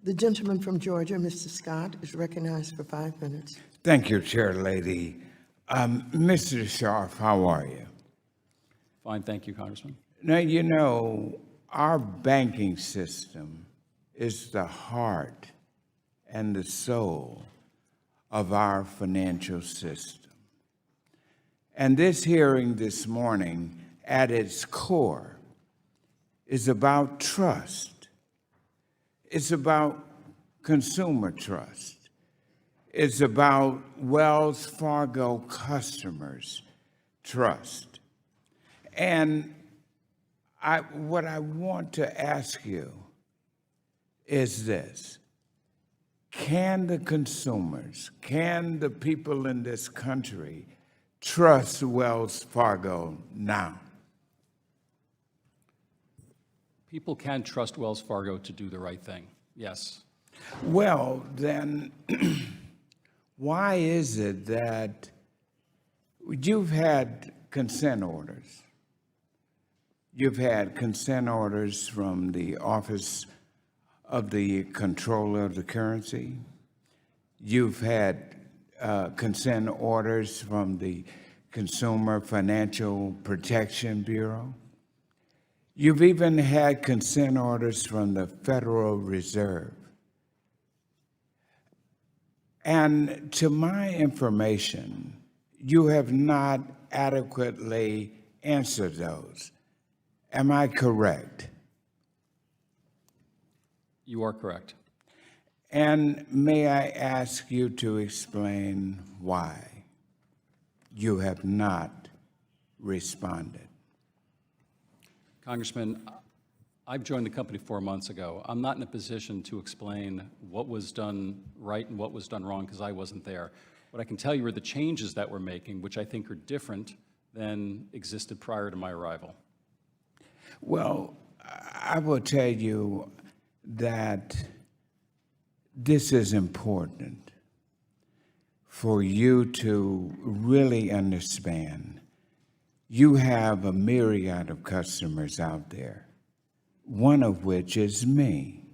The gentleman from Georgia, Mr. Scott, is recognized for 5 minutes. Thank you, Chair Lady. Mr. Scharf, how are you? Fine, thank you, Congressman. Now, you know, our banking system is the heart and the soul of our financial system. And this hearing this morning, at its core, is about trust. It's about consumer trust. It's about Wells Fargo customers' trust. And what I want to ask you is this. Can the consumers, can the people in this country trust Wells Fargo now? People can trust Wells Fargo to do the right thing, yes. Well, then, why is it that you've had consent orders? You've had consent orders from the Office of the Comptroller of the Currency. You've had consent orders from the Consumer Financial Protection Bureau. You've even had consent orders from the Federal Reserve. And to my information, you have not adequately answered those. Am I correct? You are correct. And may I ask you to explain why you have not responded? Congressman, I've joined the company 4 months ago. I'm not in a position to explain what was done right and what was done wrong because I wasn't there. What I can tell you are the changes that we're making, which I think are different than existed prior to my arrival. Well, I will tell you that this is important for you to really understand. You have a myriad of customers out there, one of which is me.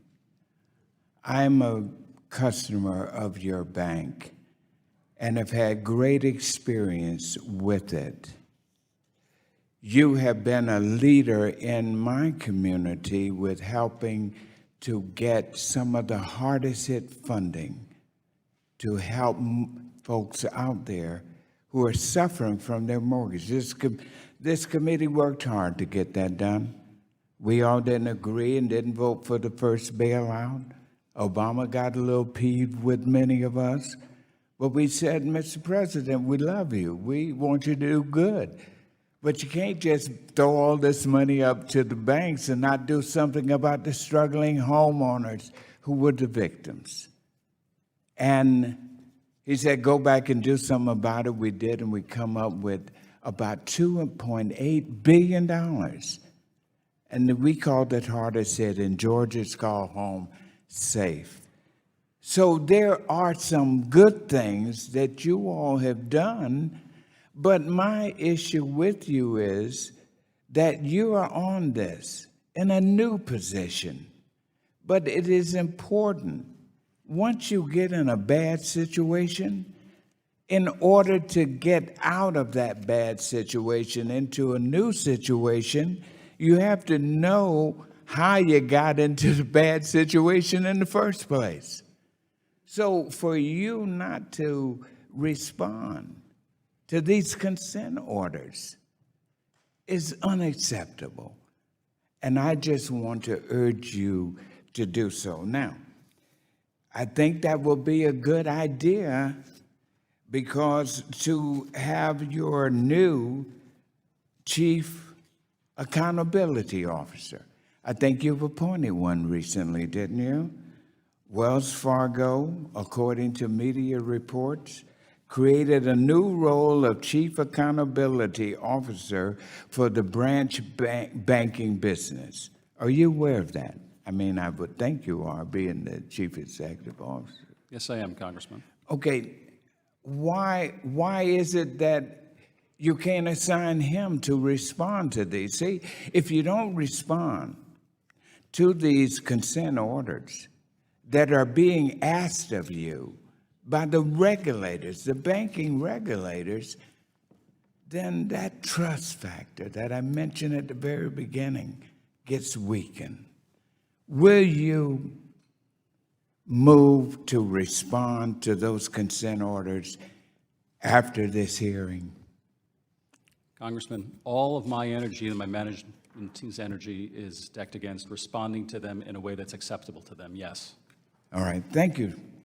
I'm a customer of your bank and have had great experience with it. You have been a leader in my community with helping to get some of the hardest hit funding to help folks out there who are suffering from their mortgage. This committee worked hard to get that done. We all didn't agree and didn't vote for the first bailout. Obama got a little peeved with many of us. But we said, Mr. President, we love you. We want you to do good. But you can't just throw all this money up to the banks and not do something about the struggling homeowners who were the victims. And he said, go back and do something about it. We did, and we come up with about $2.8 billion. And we called it hardest hit, and Georgia's called home safe. So there are some good things that you all have done, but my issue with you is that you are on this in a new position. But it is important, once you get in a bad situation, in order to get out of that bad situation into a new situation, you have to know how you got into the bad situation in the first place. So for you not to respond to these consent orders is unacceptable. And I just want to urge you to do so. Now, I think that will be a good idea because to have your new chief accountability officer, I think you've appointed one recently, didn't you? Wells Fargo, according to media reports, created a new role of Chief Accountability Officer for the branch banking business. Are you aware of that? I mean, I would think you are, being the Chief Executive Officer. Yes, I am, Congressman. Okay, why is it that you can't assign him to respond to these? See, if you don't respond to these consent orders, that are being asked of you by the regulators, the banking regulators, then that trust factor that I mentioned at the very beginning gets weakened. Will you move to respond to those consent orders after this hearing? Congressman, all of my energy and my management team's energy is decked against responding to them in a way that's acceptable to them, yes. All right, thank you.